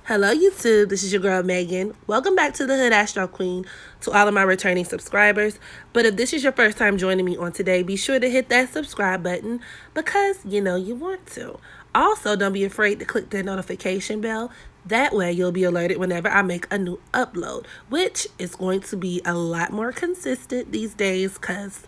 Hello YouTube, this is your girl Megan. Welcome back to the Hood Astro Queen, to all of my returning subscribers. But if this is your first time joining me on today, be sure to hit that subscribe button because you know you want to. Also, don't be afraid to click that notification bell. That way you'll be alerted whenever I make a new upload, which is going to be a lot more consistent these days because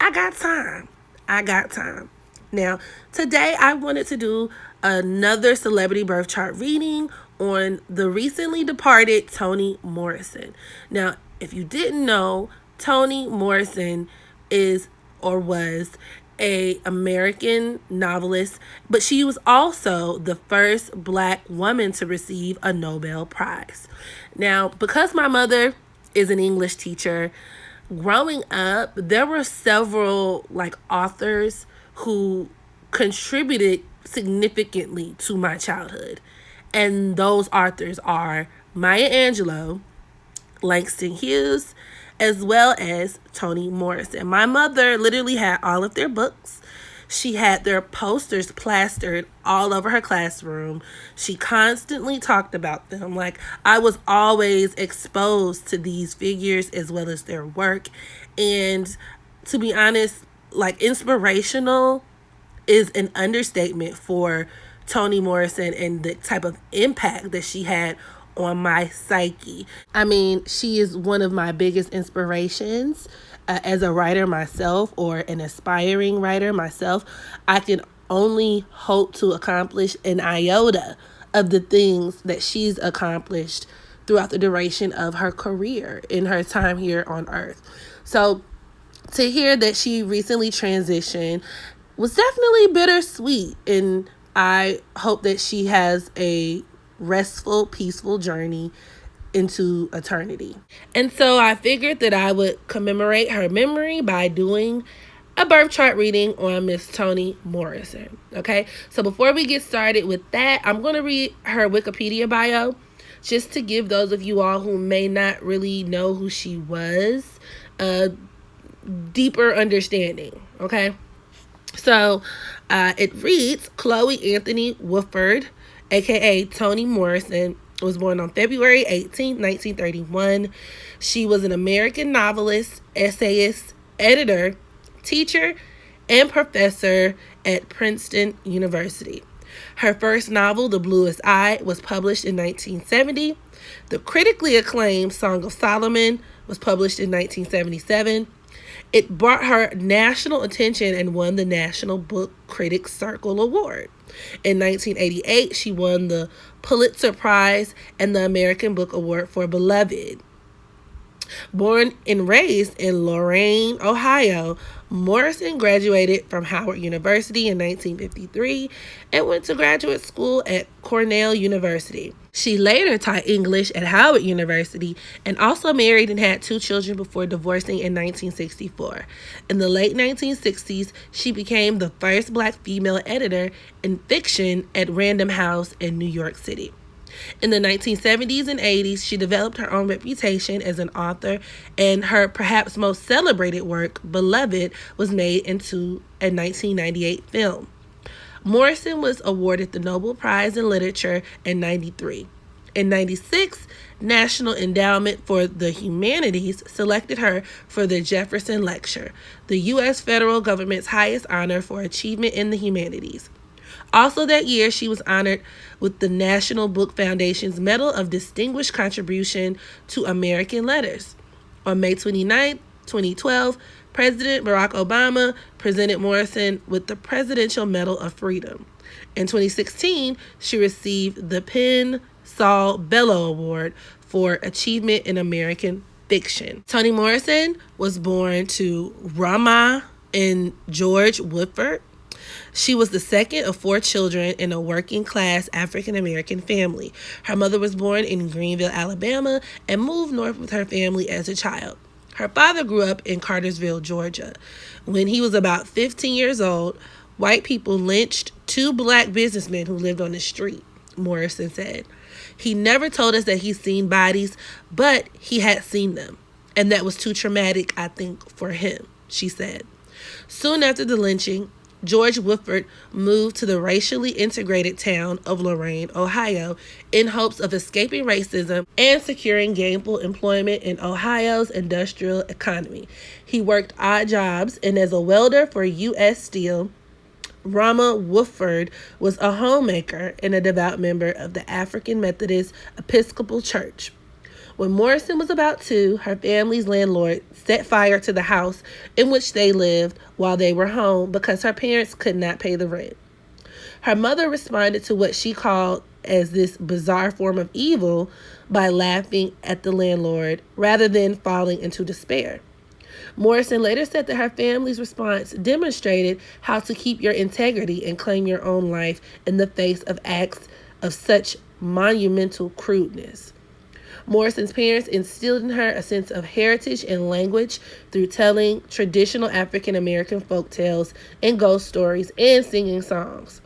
I got time. Now, today I wanted to do another celebrity birth chart reading on the recently departed Toni Morrison. Now, if you didn't know, Toni Morrison is or was a American novelist, but she was also the first Black woman to receive a Nobel Prize. Now, because my mother is an English teacher, growing up, there were several authors who contributed significantly to my childhood. And those authors are Maya Angelou, Langston Hughes, as well as Toni Morrison. My mother literally had all of their books. She had their posters plastered all over her classroom. She constantly talked about them. I was always exposed to these figures as well as their work. And to be honest, inspirational is an understatement for Toni Morrison and the type of impact that she had on my psyche. I mean, she is one of my biggest inspirations as a writer myself, or an aspiring writer myself. I can only hope to accomplish an iota of the things that she's accomplished throughout the duration of her career in her time here on Earth. So to hear that she recently transitioned was definitely bittersweet, and I hope that she has a restful, peaceful journey into eternity. And so I figured that I would commemorate her memory by doing a birth chart reading on Miss Toni Morrison. Okay, so before we get started with that, I'm going to read her Wikipedia bio just to give those of you all who may not really know who she was a deeper understanding. Okay. So it reads, Chloe Anthony Woodford, aka Toni Morrison, was born on February 18, 1931. She was an American novelist, essayist, editor, teacher, and professor at Princeton University. Her first novel, The Bluest Eye, was published in 1970. The critically acclaimed Song of Solomon was published in 1977. It brought her national attention and won the National Book Critics Circle Award. In 1988, she won the Pulitzer Prize and the American Book Award for Beloved. Born and raised in Lorain, Ohio, Morrison graduated from Howard University in 1953 and went to graduate school at Cornell University. She later taught English at Howard University and also married and had 2 children before divorcing in 1964. In the late 1960s, she became the first Black female editor in fiction at Random House in New York City. In the 1970s and 80s, she developed her own reputation as an author, and her perhaps most celebrated work, Beloved, was made into a 1998 film. Morrison was awarded the Nobel Prize in Literature in 1993. In 1996, National Endowment for the Humanities selected her for the Jefferson Lecture, the U.S. federal government's highest honor for achievement in the humanities. Also that year, she was honored with the National Book Foundation's Medal of Distinguished Contribution to American Letters. On May 29, 2012, President Barack Obama presented Morrison with the Presidential Medal of Freedom. In 2016, she received the Penn Saul Bellow Award for Achievement in American Fiction. Toni Morrison was born to Rama and George Woodford. She was the second of 4 children in a working-class African-American family. Her mother was born in Greenville, Alabama, and moved north with her family as a child. Her father grew up in Cartersville, Georgia. When he was about 15 years old, white people lynched 2 Black businessmen who lived on the street, Morrison said. He never told us that he'd seen bodies, but he had seen them. And that was too traumatic, I think, for him, she said. Soon after the lynching, George Woodford moved to the racially integrated town of Lorain, Ohio, in hopes of escaping racism and securing gainful employment in Ohio's industrial economy. He worked odd jobs, and as a welder for U.S. Steel, Rama Woodford was a homemaker and a devout member of the African Methodist Episcopal Church. When Morrison was about 2, her family's landlord set fire to the house in which they lived while they were home because her parents could not pay the rent. Her mother responded to what she called as this bizarre form of evil by laughing at the landlord rather than falling into despair. Morrison later said that her family's response demonstrated how to keep your integrity and claim your own life in the face of acts of such monumental crudeness. Morrison's parents instilled in her a sense of heritage and language through telling traditional African American folk tales and ghost stories and singing songs.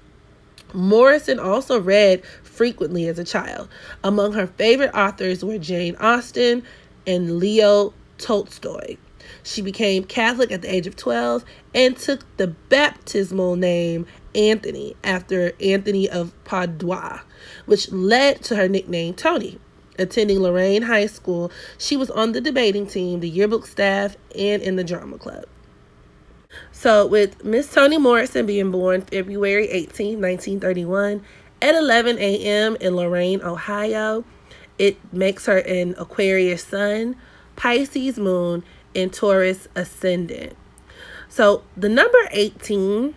Morrison also read frequently as a child. Among her favorite authors were Jane Austen and Leo Tolstoy. She became Catholic at the age of 12 and took the baptismal name Anthony after Anthony of Padua, which led to her nickname Toni. Attending Lorain High School, she was on the debating team, the yearbook staff, and in the drama club. So with Miss Toni Morrison being born February 18, 1931, at 11 a.m. in Lorain, Ohio, it makes her an Aquarius sun, Pisces moon, and Taurus ascendant. So the number 18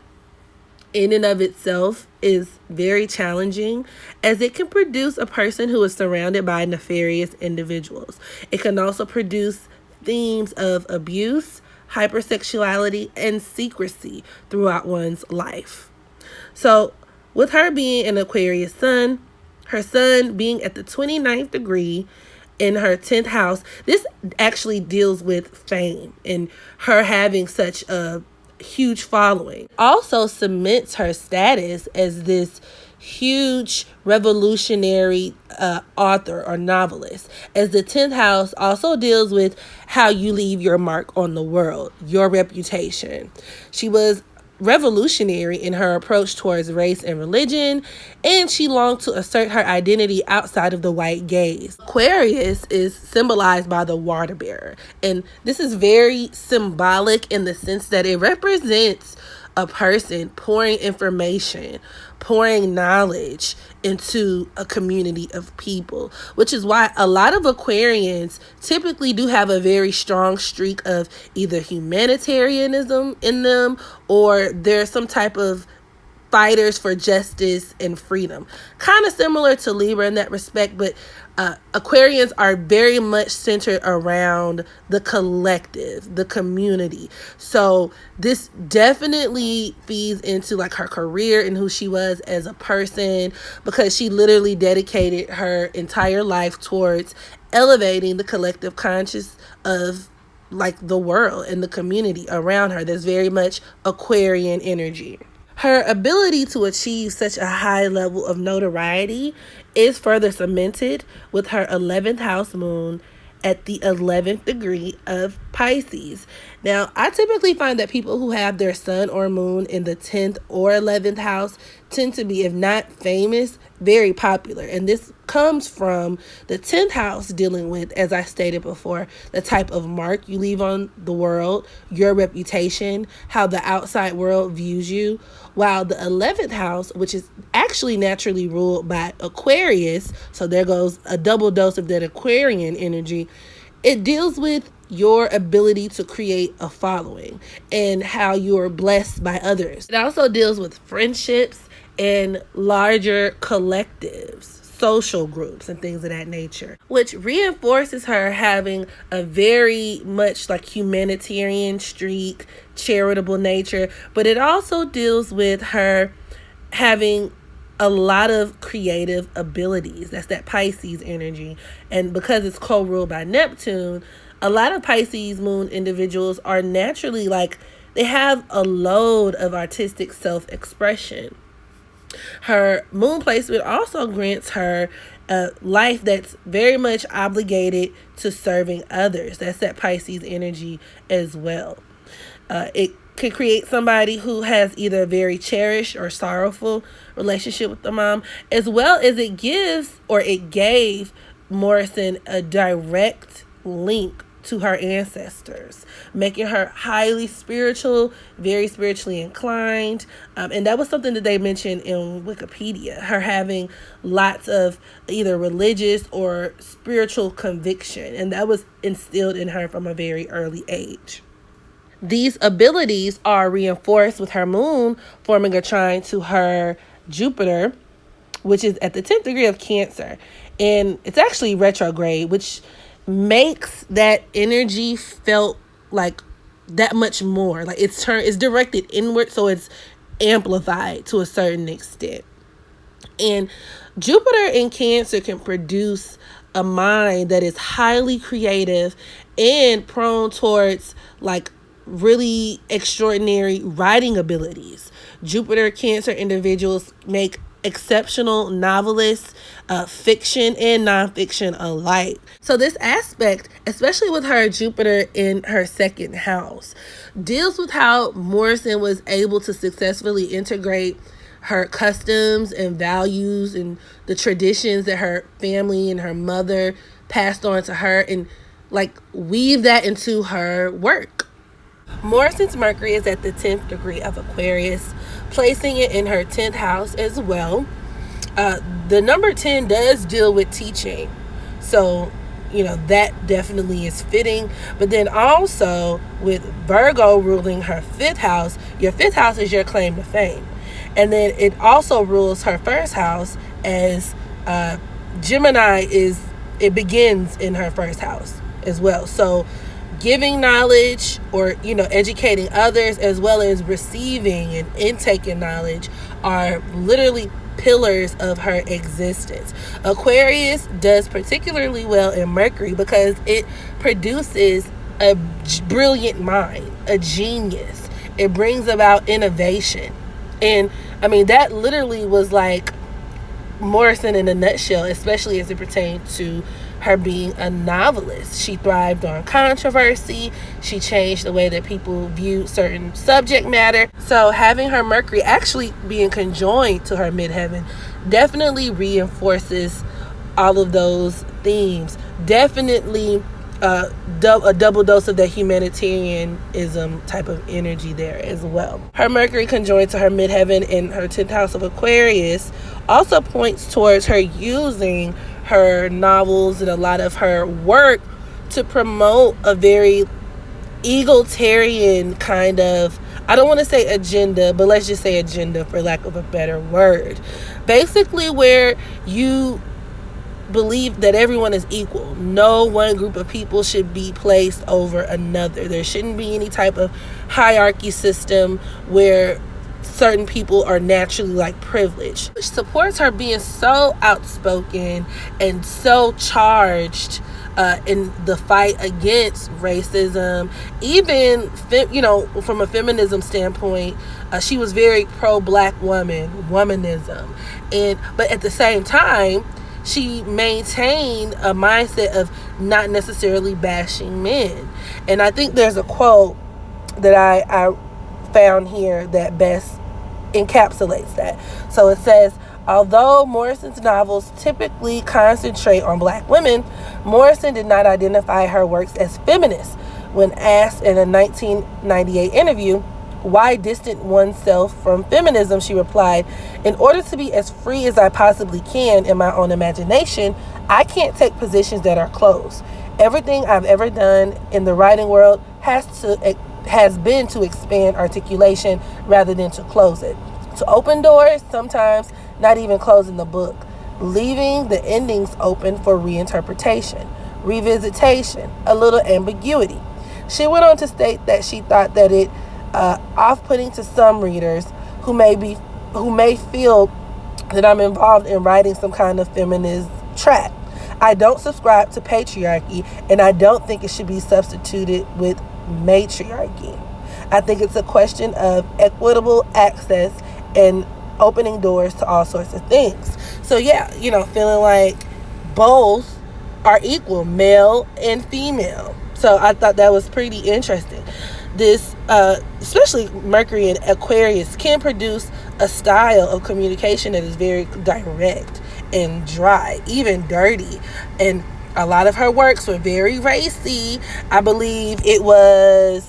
in and of itself is very challenging, as it can produce a person who is surrounded by nefarious individuals. It can also produce themes of abuse, hypersexuality, and secrecy throughout one's life. So with her being an Aquarius sun, her sun being at the 29th degree in her 10th house, this actually deals with fame and her having such a huge following. Also cements her status as this huge revolutionary author or novelist, as the 10th house also deals with how you leave your mark on the world, your reputation. She was revolutionary in her approach towards race and religion, and she longed to assert her identity outside of the white gaze. Aquarius is symbolized by the water bearer, and this is very symbolic in the sense that it represents a person pouring information, pouring knowledge into a community of people, which is why a lot of Aquarians typically do have a very strong streak of either humanitarianism in them, or there's some type of fighters for justice and freedom. Kind of similar to Libra in that respect, but Aquarians are very much centered around the collective, the community. So this definitely feeds into like her career and who she was as a person, because she literally dedicated her entire life towards elevating the collective conscious of like the world and the community around her. There's very much Aquarian energy. Her ability to achieve such a high level of notoriety is further cemented with her 11th house moon at the 11th degree of Pisces. Now, I typically find that people who have their sun or moon in the 10th or 11th house tend to be, if not famous, very popular. And this comes from the 10th house dealing with, as I stated before, the type of mark you leave on the world, your reputation, how the outside world views you, while the 11th house, which is actually naturally ruled by Aquarius, so there goes a double dose of that Aquarian energy, it deals with your ability to create a following and how you're blessed by others. It also deals with friendships and larger collectives, social groups, and things of that nature, which reinforces her having a very much like humanitarian streak, charitable nature, but it also deals with her having a lot of creative abilities. That's that Pisces energy. And because it's co-ruled by Neptune, a lot of Pisces moon individuals are naturally like, they have a load of artistic self-expression. Her moon placement also grants her a life that's very much obligated to serving others. That's that Pisces energy as well. It can create somebody who has either a very cherished or sorrowful relationship with the mom, as well as it gave Morrison a direct link to her ancestors, making her highly spiritual, very spiritually inclined. And that was something that they mentioned in Wikipedia, her having lots of either religious or spiritual conviction. And that was instilled in her from a very early age. These abilities are reinforced with her moon forming a trine to her Jupiter, which is at the 10th degree of Cancer. And it's actually retrograde, which makes that energy felt like that much more. Like it's directed inward, so it's amplified to a certain extent. And Jupiter in Cancer can produce a mind that is highly creative and prone towards like really extraordinary writing abilities. Jupiter Cancer individuals make exceptional novelists, fiction and nonfiction alike. So this aspect, especially with her Jupiter in her second house, deals with how Morrison was able to successfully integrate her customs and values and the traditions that her family and her mother passed on to her, and like weave that into her work. Morrison's Mercury is at the 10th degree of Aquarius, placing it in her 10th house as well. The number 10 does deal with teaching, so that definitely is fitting. But then also with Virgo ruling her 5th house, your 5th house is your claim to fame, and then it also rules her 1st house, as Gemini begins in her 1st house as well. So giving knowledge or educating others, as well as receiving and intaking knowledge, are literally pillars of her existence. Aquarius does particularly well in Mercury because it produces a brilliant mind, a genius. It brings about innovation. And I mean, that literally was like Morrison in a nutshell, especially as it pertained to her being a novelist. She thrived on controversy. She changed the way that people viewed certain subject matter. So having her Mercury actually being conjoined to her midheaven definitely reinforces all of those themes. Definitely a double dose of that humanitarianism type of energy there as well. Her Mercury conjoined to her midheaven in her 10th house of Aquarius also points towards her using her novels and a lot of her work to promote a very egalitarian kind of, I don't want to say agenda, but let's just say agenda for lack of a better word. Basically where you believe that everyone is equal. No one group of people should be placed over another. There shouldn't be any type of hierarchy system where certain people are naturally like privileged. Which supports her being so outspoken and so charged in the fight against racism. Even from a feminism standpoint, she was very pro-black womanism, but at the same time she maintained a mindset of not necessarily bashing men. And I think there's a quote that I found here that best encapsulates that. So it says, although Morrison's novels typically concentrate on black women, Morrison did not identify her works as feminist. When asked in a 1998 interview why distance oneself from feminism, she replied, "In order to be as free as I possibly can in my own imagination, I can't take positions that are closed. Everything I've ever done in the writing world has been to expand articulation rather than to close it. To open doors, sometimes not even closing the book, leaving the endings open for reinterpretation, revisitation, a little ambiguity." She went on to state that she thought that it off-putting to some readers who may feel that I'm involved in writing some kind of feminist track. I don't subscribe to patriarchy, and I don't think it should be substituted with matriarchy. I think it's a question of equitable access and opening doors to all sorts of things. So yeah, feeling like both are equal, male and female. So I thought that was pretty interesting. this, especially Mercury and Aquarius, can produce a style of communication that is very direct and dry, even dirty. And a lot of her works were very racy. I believe it was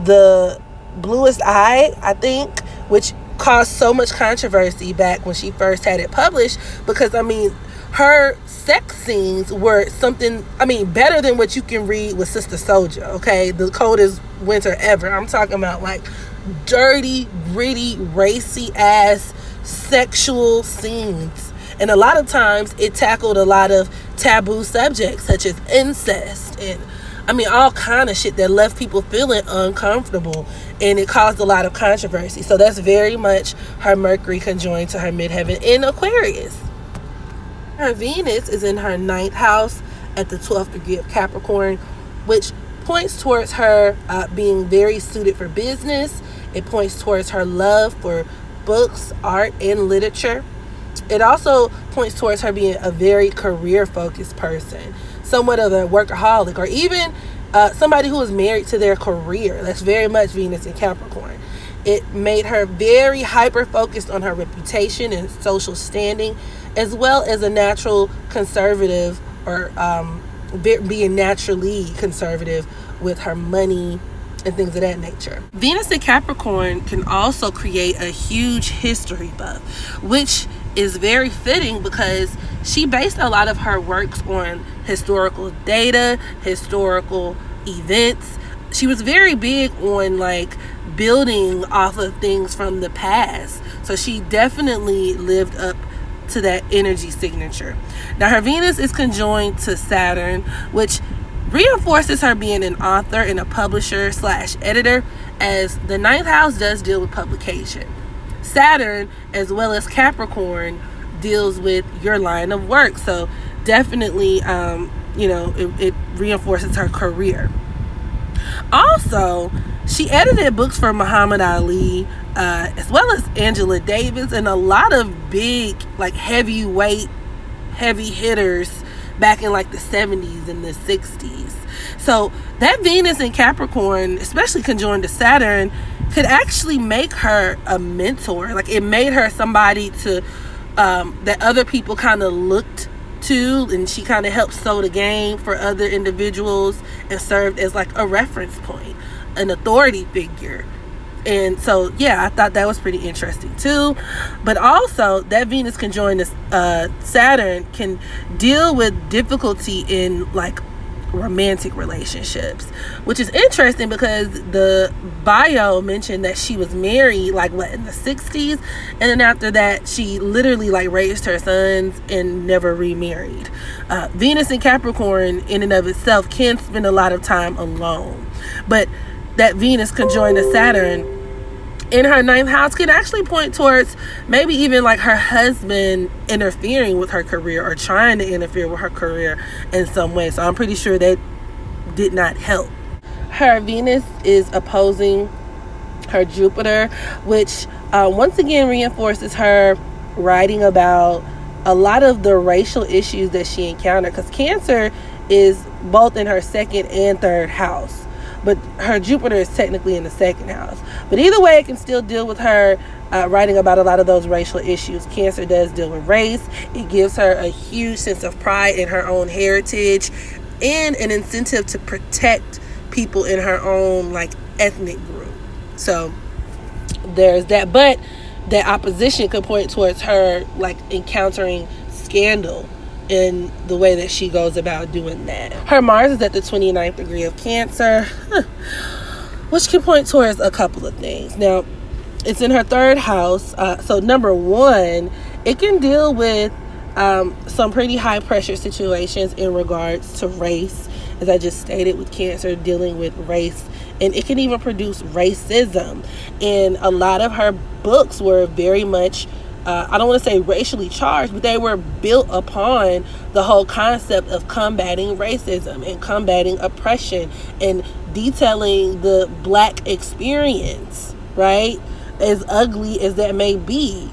The Bluest Eye, I think, which caused so much controversy back when she first had it published, because, I mean, her sex scenes were something, I mean, better than what you can read with Sister Soldier, okay? The coldest winter ever. I'm talking about, like, dirty, gritty, racy ass sexual scenes. And a lot of times it tackled a lot of taboo subjects such as incest and, I mean, all kind of shit that left people feeling uncomfortable, and it caused a lot of controversy. So that's very much her Mercury conjoined to her midheaven in Aquarius. Her Venus is in her 9th house at the 12th degree of Capricorn, which points towards her being very suited for business. It points towards her love for books, art, and literature. It also points towards her being a very career-focused person, somewhat of a workaholic, or even somebody who is married to their career. That's very much Venus in Capricorn. It made her very hyper-focused on her reputation and social standing, as well as a natural conservative, or being naturally conservative with her money and things of that nature. Venus in Capricorn can also create a huge history buff, which is very fitting because she based a lot of her works on historical data, historical events. She was very big on, like, building off of things from the past. So she definitely lived up to that energy signature. Now, her Venus is conjoined to Saturn, which reinforces her being an author and a publisher / editor, as the 9th house does deal with publication. Saturn, as well as Capricorn, deals with your line of work. So definitely, it reinforces her career. Also, she edited books for Muhammad Ali, as well as Angela Davis, and a lot of big, like, heavyweight, heavy hitters back in, like, the 70s and the 60s. So that Venus in Capricorn, especially conjoined to Saturn, could actually make her a mentor. Like, it made her somebody to that other people kind of looked to, and she kind of helped sow the game for other individuals and served as, like, a reference point, an authority figure. And so, yeah, I thought that was pretty interesting too. But also, that Venus conjoined to Saturn can deal with difficulty in, like, romantic relationships, which is interesting because the bio mentioned that she was married, like, in the 60s, and then after that she literally, like, raised her sons and never remarried. Venus in Capricorn in and of itself can spend a lot of time alone, but that Venus conjoined to Saturn in her 9th house can actually point towards maybe even, like, her husband interfering with her career or trying to interfere with her career in some way. So I'm pretty sure that did not help. Her Venus is opposing her Jupiter, which once again reinforces her writing about a lot of the racial issues that she encountered, because Cancer is both in her 2nd and 3rd house. But her Jupiter is technically in the 2nd house. But either way, it can still deal with her writing about a lot of those racial issues. Cancer does deal with race. It gives her a huge sense of pride in her own heritage and an incentive to protect people in her own, like, ethnic group. So there's that. But that opposition could point towards her, like, encountering scandal in the way that she goes about doing that. Her Mars is at the 29th degree of Cancer, which can point towards a couple of things. Now, it's in her 3rd house. So number one, it can deal with some pretty high pressure situations in regards to race, as I just stated, with Cancer dealing with race. And it can even produce racism. And a lot of her books were very much I don't want to say racially charged, but they were built upon the whole concept of combating racism and combating oppression and detailing the Black experience, right? As ugly as that may be.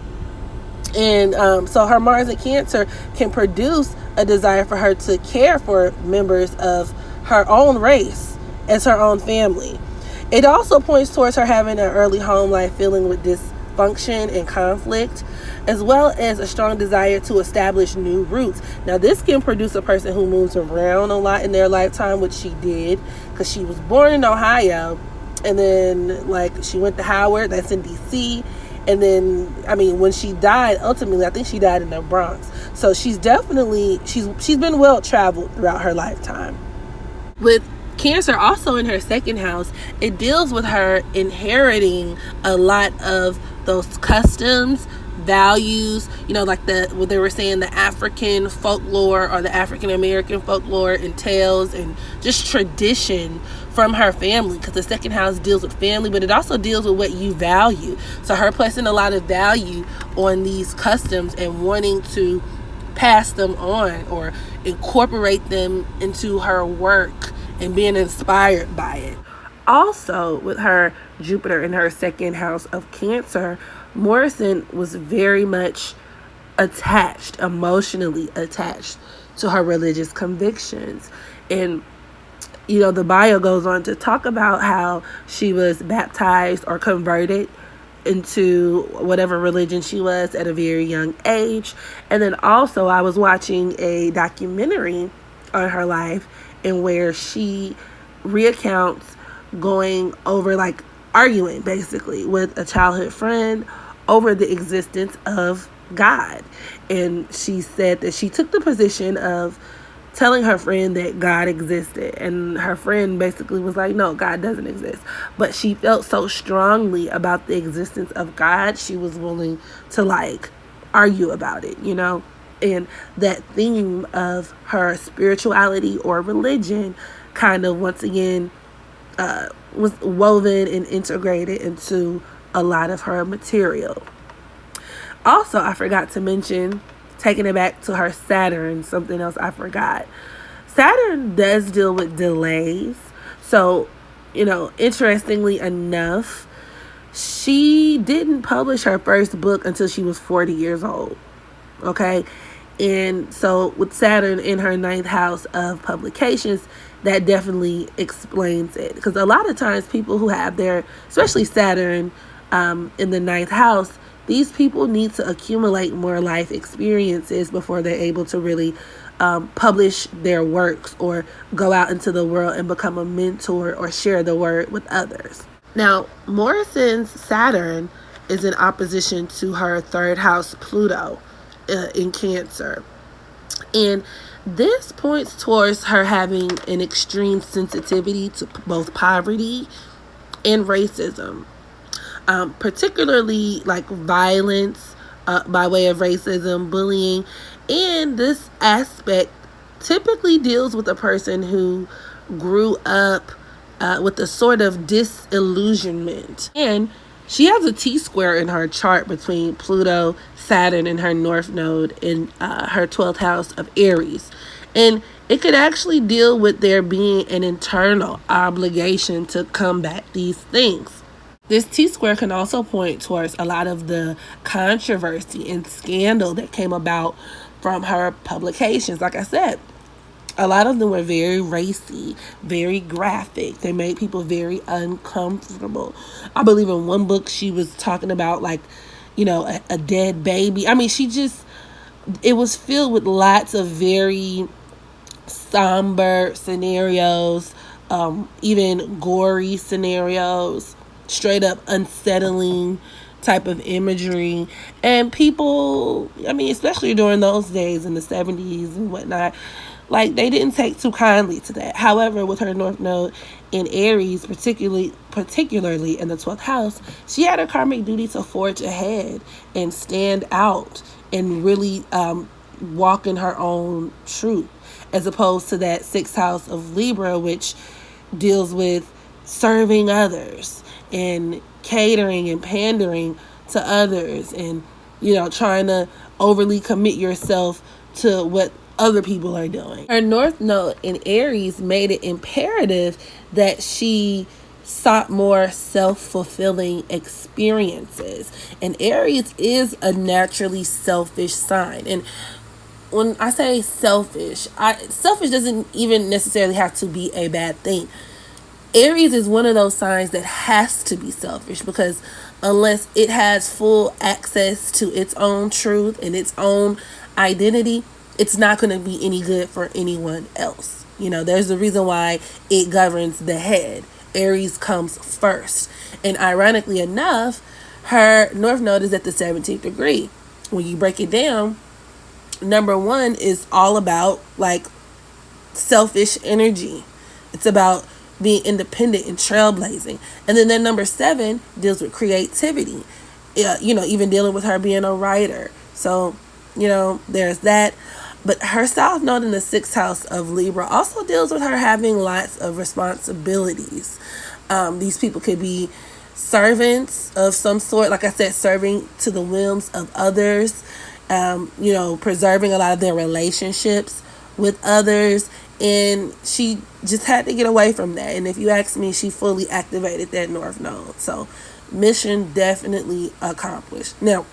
And so her Mars in Cancer can produce a desire for her to care for members of her own race as her own family. It also points towards her having an early home life feeling with dysfunction and conflict, as well as a strong desire to establish new roots. Now, this can produce a person who moves around a lot in their lifetime, which she did, because she was born in Ohio, and then like she went to Howard, that's in DC, and then when she died, ultimately I think she died in the Bronx. So she's definitely she's been well traveled throughout her lifetime. With Cancer also in her second house, it deals with her inheriting a lot of those customs, values, like what they were saying, the African folklore or the African American folklore and tales and just tradition from her family, because the second house deals with family, but it also deals with what you value. So her placing a lot of value on these customs and wanting to pass them on or incorporate them into her work and being inspired by it. Also, with her Jupiter in her second house of Cancer, Morrison was very much attached, emotionally attached to her religious convictions. And, the bio goes on to talk about how she was baptized or converted into whatever religion she was at a very young age. And then also I was watching a documentary on her life in where she recounts going over, like, arguing basically with a childhood friend over the existence of God. And she said that she took the position of telling her friend that God existed, and her friend basically was like, no, God doesn't exist. But she felt so strongly about the existence of God, she was willing to, like, argue about it, and that theme of her spirituality or religion kind of once again was woven and integrated into a lot of her material. Also, I forgot to mention, taking it back to her Saturn, something else I forgot. Saturn does deal with delays. So, interestingly enough, she didn't publish her first book until she was 40 years old. Okay? And so with Saturn in her ninth house of publications, that definitely explains it. Because a lot of times people who have especially Saturn in the ninth house, these people need to accumulate more life experiences before they're able to really publish their works or go out into the world and become a mentor or share the word with others. Now, Morrison's Saturn is in opposition to her third house Pluto in Cancer. And this points towards her having an extreme sensitivity to both poverty and racism, particularly like violence by way of racism, bullying. And this aspect typically deals with a person who grew up with a sort of disillusionment. And she has a T-square in her chart between Pluto, Saturn, and her North Node in her 12th house of Aries. And it could actually deal with there being an internal obligation to combat these things. This T-square can also point towards a lot of the controversy and scandal that came about from her publications. Like I said, a lot of them were very racy, very graphic. They made people very uncomfortable. I believe in one book she was talking about, like, a dead baby. It was filled with lots of very somber scenarios, even gory scenarios, straight up unsettling type of imagery. And people, especially during those days in the 70s and whatnot, like, they didn't take too kindly to that. However, with her North Node in Aries, particularly in the 12th house, she had a karmic duty to forge ahead and stand out and really walk in her own truth, as opposed to that 6th house of Libra, which deals with serving others and catering and pandering to others and, trying to overly commit yourself to what other people are doing. Her North Node in Aries made it imperative that she sought more self-fulfilling experiences. And Aries is a naturally selfish sign. And when I say selfish doesn't even necessarily have to be a bad thing. Aries is one of those signs that has to be selfish, because unless it has full access to its own truth and its own identity, it's not going to be any good for anyone else. There's a reason why it governs the head. Aries comes first. And ironically enough, her North Node is at the 17th degree. When you break it down, number one is all about like selfish energy. It's about being independent and trailblazing. And then number 7 deals with creativity. Even dealing with her being a writer. So, there's that. But her South Node in the 6th house of Libra also deals with her having lots of responsibilities. These people could be servants of some sort, like I said, serving to the whims of others, preserving a lot of their relationships with others. And she just had to get away from that. And if you ask me, she fully activated that North Node. So mission definitely accomplished. Now,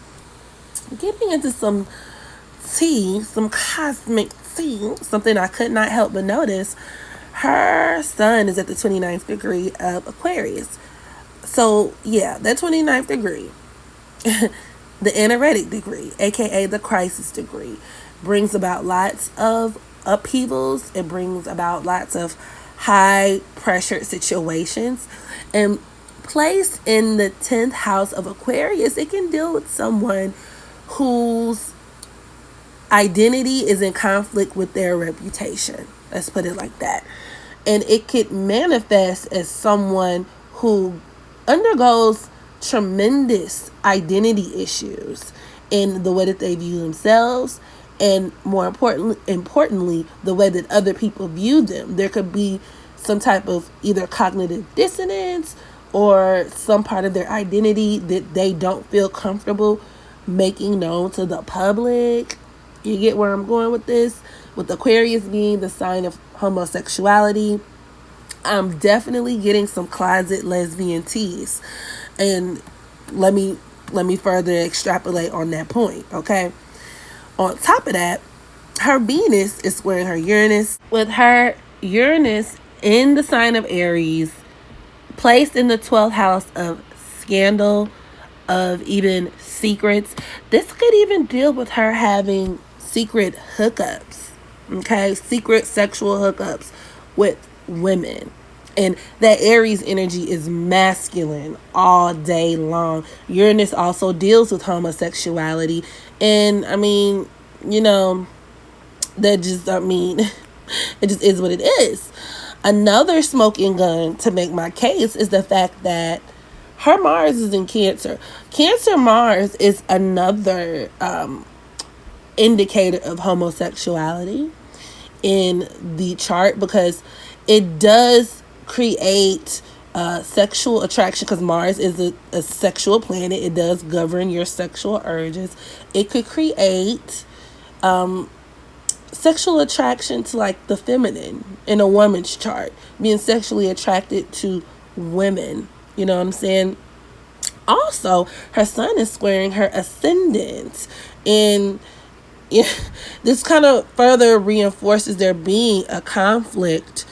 getting into some tea, some cosmic tea, something I could not help but notice, her sun is at the 29th degree of Aquarius. So yeah, that 29th degree, the anoretic degree, aka the crisis degree, brings about lots of upheavals. It brings about lots of high pressure situations. And placed in the 10th house of Aquarius, it can deal with someone whose identity is in conflict with their reputation. Let's put it like that. And it could manifest as someone who undergoes tremendous identity issues in the way that they view themselves, and more importantly, the way that other people view them. There could be some type of either cognitive dissonance or some part of their identity that they don't feel comfortable making known to the public. You get where I'm going with this? With Aquarius being the sign of homosexuality, I'm definitely getting some closet lesbian teas. And let me further extrapolate on that point, okay? On top of that, her Venus is squaring her Uranus. With her Uranus in the sign of Aries, placed in the 12th house of scandal, of even secrets, this could even deal with her having secret hookups, okay? Secret sexual hookups with women. And that Aries energy is masculine all day long. Uranus also deals with homosexuality. And that just, it just is what it is. Another smoking gun to make my case is the fact that her Mars is in Cancer. Cancer Mars is another indicator of homosexuality in the chart, because it does create sexual attraction, because Mars is a sexual planet. It does govern your sexual urges. It could create sexual attraction to like the feminine in a woman's chart, being sexually attracted to women. You know what I'm saying? Also, her sun is squaring her ascendant. And this kind of further reinforces there being a conflict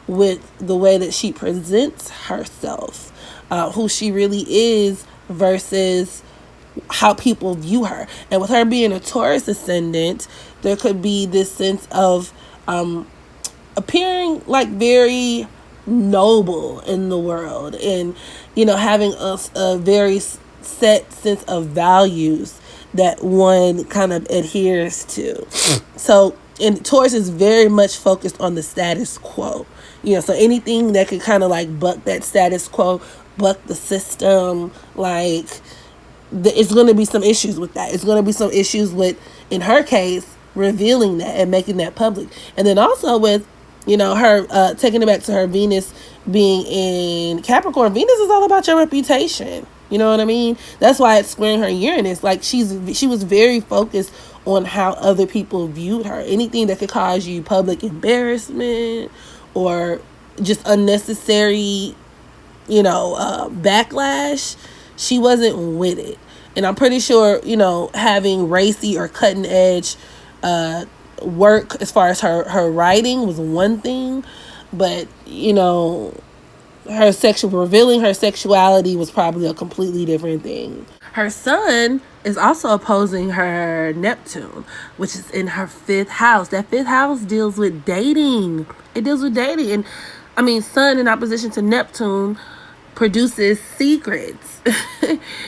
with the way that she presents herself, who she really is versus how people view her. And with her being a Taurus ascendant, there could be this sense of appearing like very noble in the world, and having a very set sense of values that one kind of adheres to. So, and Taurus is very much focused on the status quo. So anything that could kind of like buck that status quo, buck the system, like it's going to be some issues with that. It's going to be some issues with, in her case, revealing that and making that public. And then also with, her taking it back to her Venus being in Capricorn. Venus is all about your reputation. You know what I mean? That's why it's squaring her Uranus. Like she was very focused on how other people viewed her. Anything that could cause you public embarrassment or just unnecessary, backlash, she wasn't with it. And I'm pretty sure, having racy or cutting edge work as far as her writing was one thing, but revealing her sexuality was probably a completely different thing. Her sun is also opposing her Neptune, which is in her 5th house. That 5th house deals with dating. It deals with dating. And I mean, sun in opposition to Neptune produces secrets.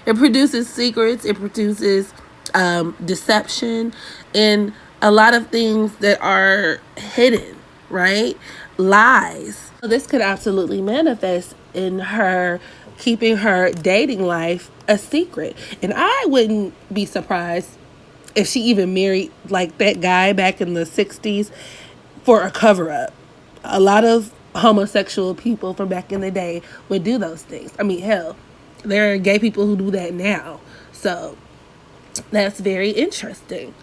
It produces secrets. It produces deception and a lot of things that are hidden, right? Lies. This could absolutely manifest in her keeping her dating life a secret. And I wouldn't be surprised if she even married like that guy back in the 60s for a cover up. A lot of homosexual people from back in the day would do those things. I mean, hell, there are gay people who do that now. So that's very interesting.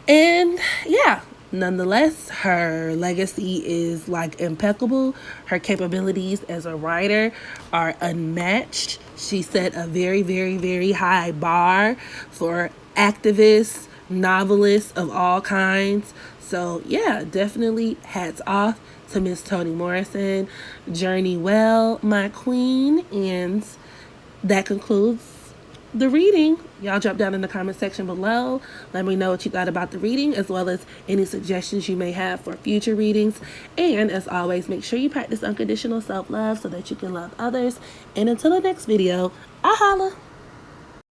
And yeah, nonetheless, her legacy is like impeccable. Her capabilities as a writer are unmatched. She set a very, very, very high bar for activists, novelists of all kinds. So yeah, definitely hats off to Miss Toni Morrison. Journey well, my queen. And that concludes the reading. Y'all drop down in the comment section below. Let me know what you thought about the reading, as well as any suggestions you may have for future readings. And as always, make sure you practice unconditional self-love so that you can love others. And until the next video, I holla.